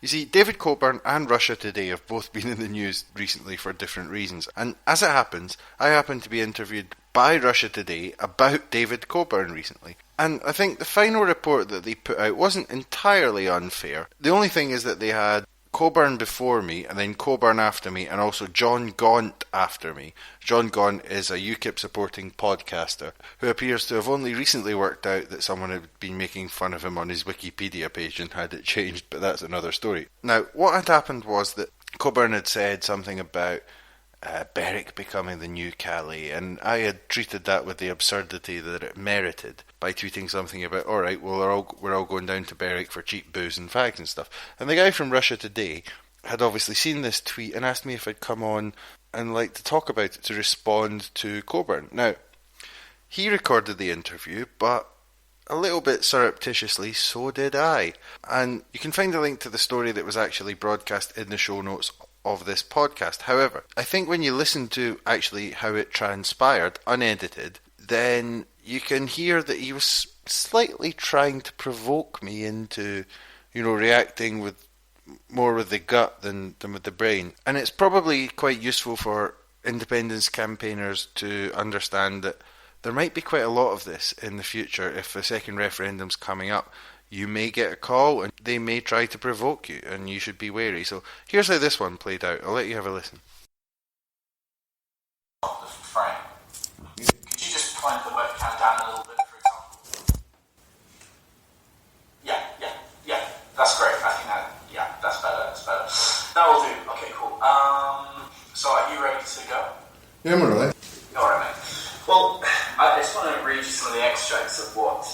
You see, David Coburn and Russia Today have both been in the news recently for different reasons, and as it happens, I happened to be interviewed by Russia Today about David Coburn recently. And I think the final report that they put out wasn't entirely unfair. The only thing is that they had Coburn before me, and then Coburn after me, and also John Gaunt after me. John Gaunt is a UKIP supporting podcaster who appears to have only recently worked out that someone had been making fun of him on his Wikipedia page and had it changed, but that's another story. Now, what had happened was that Coburn had said something about Berwick becoming the new Calais, and I had treated that with the absurdity that it merited by tweeting something about, alright, well, we're all going down to Berwick for cheap booze and fags and stuff. And the guy from Russia Today had obviously seen this tweet and asked me if I'd come on and like to talk about it, to respond to Coburn. Now, he recorded the interview, but a little bit surreptitiously, so did I. And you can find a link to the story that was actually broadcast in the show notes of this podcast. However, I think when you listen to actually how it transpired, unedited, then you can hear that he was slightly trying to provoke me into, reacting with more with the gut than with the brain. And it's probably quite useful for independence campaigners to understand that there might be quite a lot of this in the future. If a second referendum's coming up, you may get a call and they may try to provoke you, and you should be wary. So here's how this one played out. I'll let you have a listen. Frame. Could you just point the webcam down a little bit, for example? Yeah, that's great. I think that's better. That will do. Okay, cool. So are you ready to go? Yeah, more or less. Alright, mate. Well, I just want to read you some of the extracts of what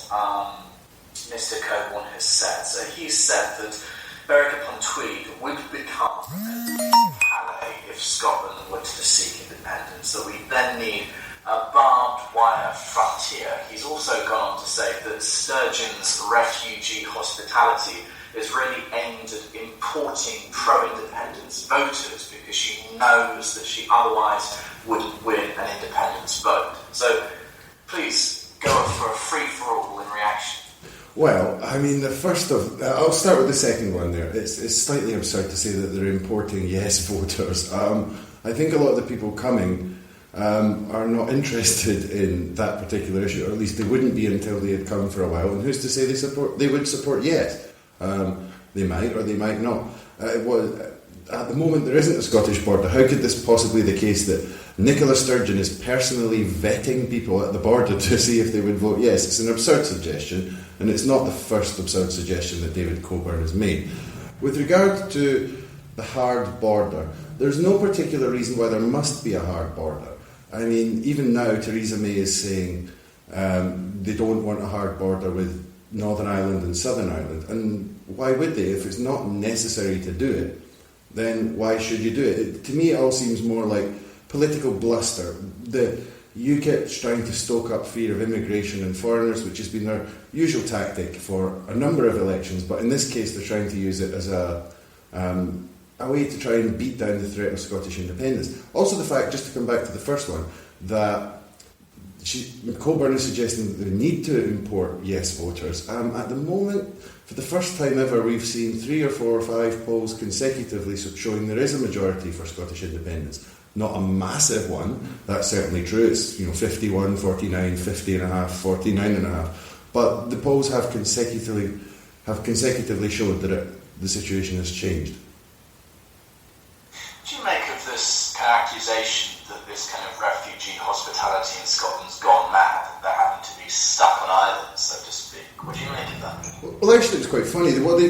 Mr. Coburn has said. So he said that Berwick upon Tweed would become Calais if Scotland were to seek independence, that we then need a barbed wire frontier. He's also gone on to say that Sturgeon's refugee hospitality is really aimed at importing pro-independence voters because she knows that she otherwise wouldn't win an independence vote. So please go for a free-for-all in reaction. Well, I mean, I'll start with the second one there. It's slightly absurd to say that they're importing yes voters. I think a lot of the people coming are not interested in that particular issue, or at least they wouldn't be until they had come for a while. And who's to say they would support yes? They might or they might not. At the moment, there isn't a Scottish border. How could this possibly be the case that Nicola Sturgeon is personally vetting people at the border to see if they would vote yes? It's an absurd suggestion, and it's not the first absurd suggestion that David Coburn has made. With regard to the hard border, there's no particular reason why there must be a hard border. I mean, even now, Theresa May is saying they don't want a hard border with Northern Ireland and Southern Ireland. And why would they? If it's not necessary to do it, then why should you do it? To me, it all seems more like political bluster. The UKIP's trying to stoke up fear of immigration and foreigners, which has been their usual tactic for a number of elections, but in this case they're trying to use it as a way to try and beat down the threat of Scottish independence. Also the fact, just to come back to the first one, that Coburn is suggesting that they need to import yes voters. At the moment, for the first time ever, we've seen 3 or 4 or 5 polls consecutively showing there is a majority for Scottish independence. Not a massive one, that's certainly true. It's 51, 49, 50.5, 49.5. But the polls have consecutively showed that the situation has changed. What do you make of this kind of accusation that this kind of refugee hospitality in Scotland's gone mad, that they're having to be stuck on islands, so to speak? What do you make of that? Well, actually, it's quite funny. What they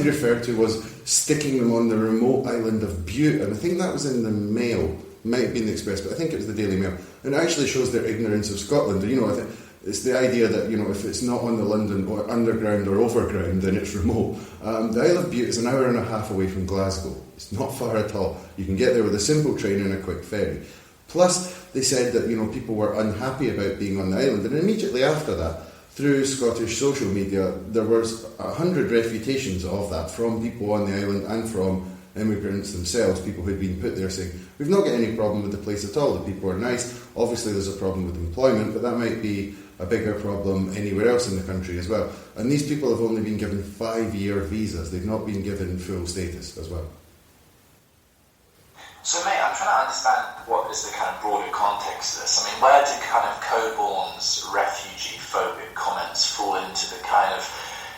referred to was sticking them on the remote island of Bute, and I think that was in the Mail. Might have been the Express, but I think it was the Daily Mail. And it actually shows their ignorance of Scotland. I think it's the idea that if it's not on the London or underground or overground, then it's remote. The Isle of Bute is an hour and a half away from Glasgow. It's not far at all. You can get there with a simple train and a quick ferry. Plus, they said that people were unhappy about being on the island, and immediately after that, through Scottish social media, there was 100 refutations of that from people on the island and from immigrants themselves, people who'd been put there saying, we've not got any problem with the place at all, the people are nice, obviously there's a problem with employment, but that might be a bigger problem anywhere else in the country as well. And these people have only been given 5-year visas. They've not been given full status as well. So, mate, I'm trying to understand what is the kind of broader context of this. I mean, where did kind of Coburn's refugee-phobic comments fall into the kind of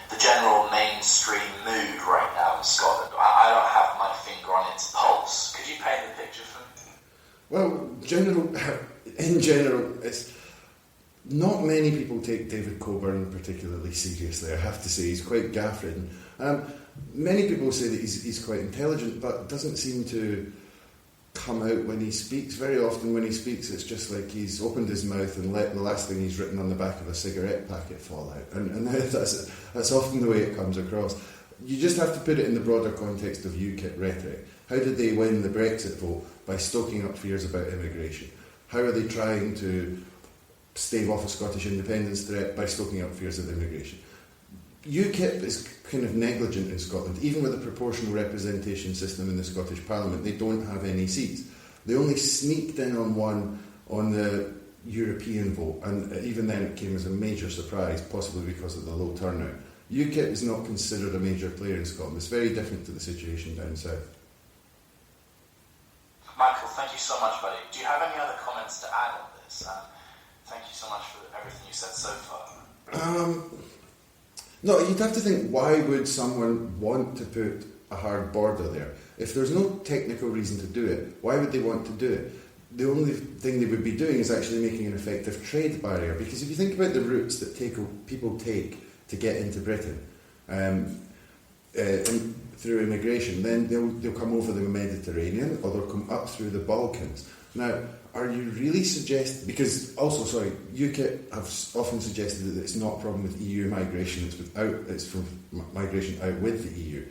the general mainstream mood right now in Scotland? I don't have my finger on its pulse. Could you paint the picture for me? Well, in general, it's not many people take David Coburn particularly seriously. I have to say, he's quite gaff-ridden. Many people say that he's quite intelligent, but doesn't seem to come out when he speaks. Very often when he speaks, it's just like he's opened his mouth and let the last thing he's written on the back of a cigarette packet fall out. And that's often the way it comes across. You just have to put it in the broader context of UKIP rhetoric. How did they win the Brexit vote? By stoking up fears about immigration. How are they trying to stave off a Scottish independence threat? By stoking up fears of immigration. UKIP is kind of negligent in Scotland. Even with a proportional representation system in the Scottish Parliament, they don't have any seats. They only sneaked in on one on the European vote, and even then it came as a major surprise, possibly because of the low turnout. UKIP is not considered a major player in Scotland. It's very different to the situation down south. Michael, thank you so much, buddy. Do you have any other comments to add on this? Thank you so much for everything you said so far. No, you'd have to think, why would someone want to put a hard border there? If there's no technical reason to do it, why would they want to do it? The only thing they would be doing is actually making an effective trade barrier. Because if you think about the routes that people take to get into Britain through immigration, then they'll come over the Mediterranean, or they'll come up through the Balkans. Now, are you really suggesting... Because, also, sorry, UKIP have often suggested that it's not a problem with EU migration, it's from migration out with the EU.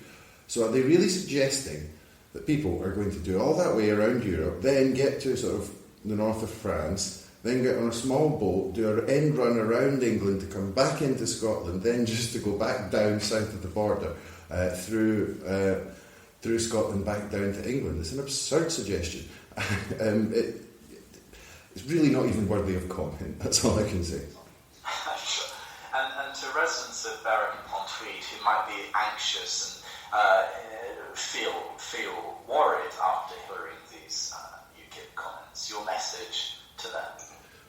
So are they really suggesting that people are going to do all that way around Europe, then get to sort of the north of France, then get on a small boat, do an end run around England to come back into Scotland, then just to go back down south of the border through Scotland back down to England? It's an absurd suggestion. It's really not even worthy of comment. That's all I can say. Sure. And to residents of Berwick-upon-Tweed who might be anxious and feel worried after hearing these UKIP comments, your message to them?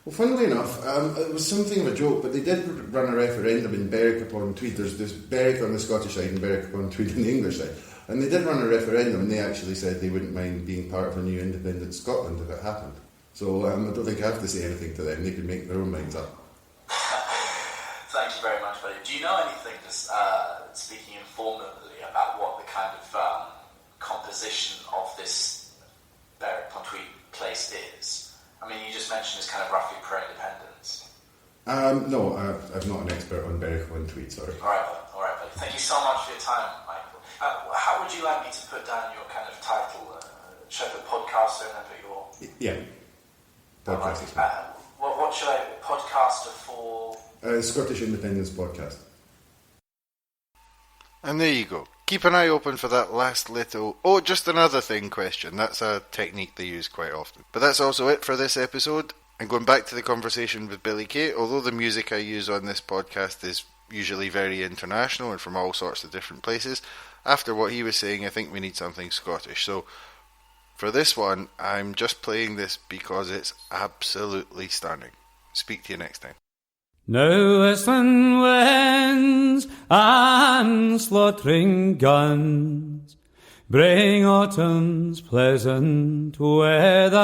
Well, funnily enough, it was something of a joke, but they did run a referendum in Berwick-upon-Tweed. There's Berwick on the Scottish side and Berwick-upon-Tweed on the English side. And they did run a referendum, and they actually said they wouldn't mind being part of a new independent Scotland if it happened. So I don't think I have to say anything to them. They can make their own minds up. Thank you very much, buddy. Do you know anything, just speaking informally, about what the kind of composition of this Berwick-upon-Tweed place is? I mean, you just mentioned it's kind of roughly pro-independence. No, I'm not an expert on Berwick-upon-Tweed, sorry. All right, buddy. Thank you so much for your time, Michael. How would you like me to put down your kind of title? Should I put podcaster and then put your... Yeah. Podcast. What should I... Podcaster for... Scottish Indepence podcast. And there you go. Keep an eye open for that last little, just another thing question. That's a technique they use quite often. But that's also it for this episode. And going back to the conversation with Billy Kay, although the music I use on this podcast is usually very international and from all sorts of different places, after what he was saying, I think we need something Scottish. So for this one, I'm just playing this because it's absolutely stunning. Speak to you next time. Now whistling winds and slaughtering guns bring autumn's pleasant weather.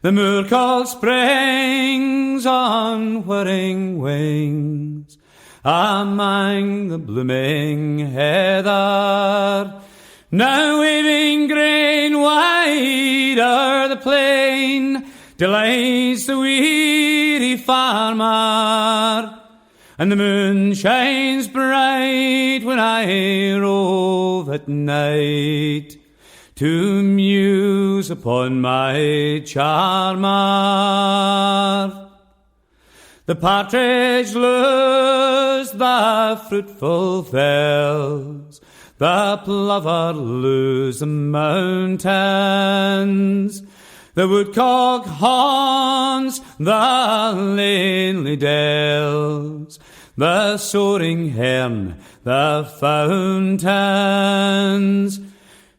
The moor called springs on whirring wings among the blooming heather. Now waving grain wide o'er the plain delights the weary farmer, and the moon shines bright when I rove at night to muse upon my charmer. The partridge loose the fruitful fells, the plover loose the mountains, The woodcock haunts the lonely dells, the soaring hern, the fountains.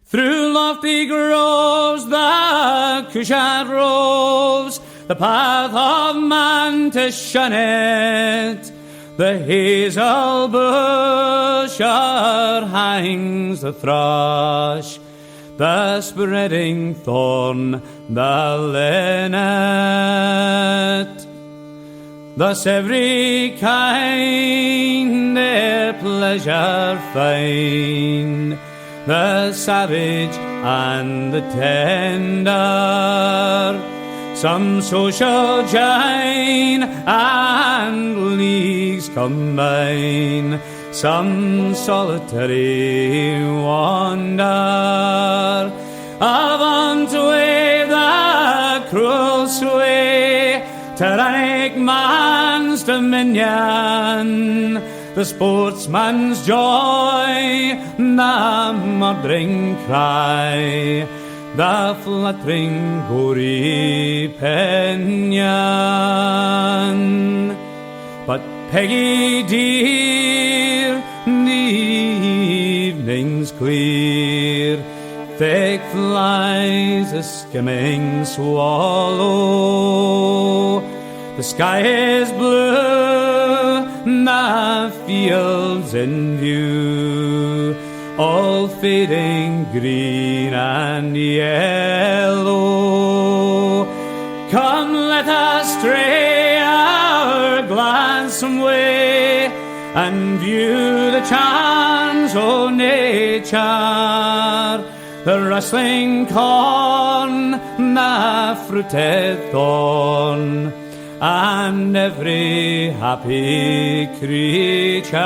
Through lofty groves the cushat roves, the path of man to shun it. The hazel bush hangs the thrush, the spreading thorn, the linnet. Thus every kind their pleasure find, the savage and the tender. Some social join and leagues combine, some solitary wander. Avant wave the cruel sway, tyrannic man's dominion, the sportsman's joy, the murdering cry, the fluttering gory pinion. But Peggy dear, the evening's clear, thick flies a skimming swallow. The sky is blue, the fields in view, all fading green and yellow. Come, let us stray our gladsome way, and view the charms of nature, the rustling corn, the fruited thorn, and every happy creature.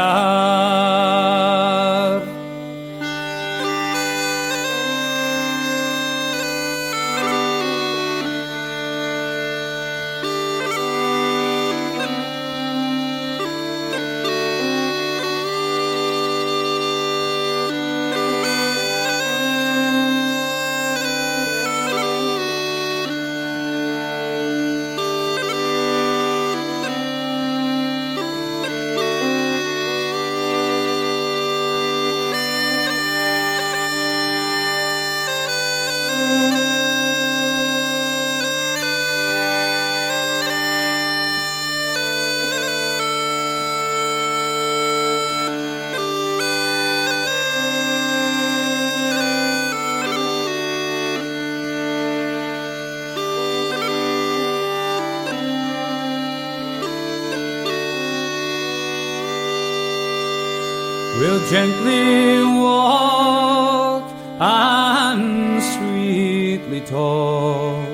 We'll gently walk and sweetly talk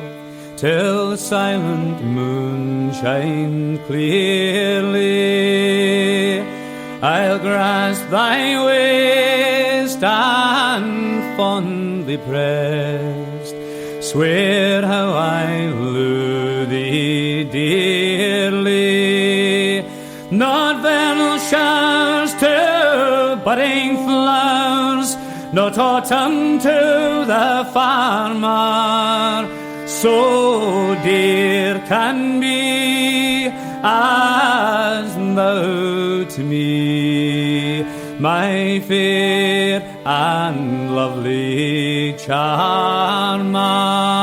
till the silent moon shines clearly. I'll grasp thy waist and fondly pressed swear how I lure thee dearly. Not vernal showers to budding flowers, not autumn to the farmer, so dear can be as thou to me, my fair and lovely charmer.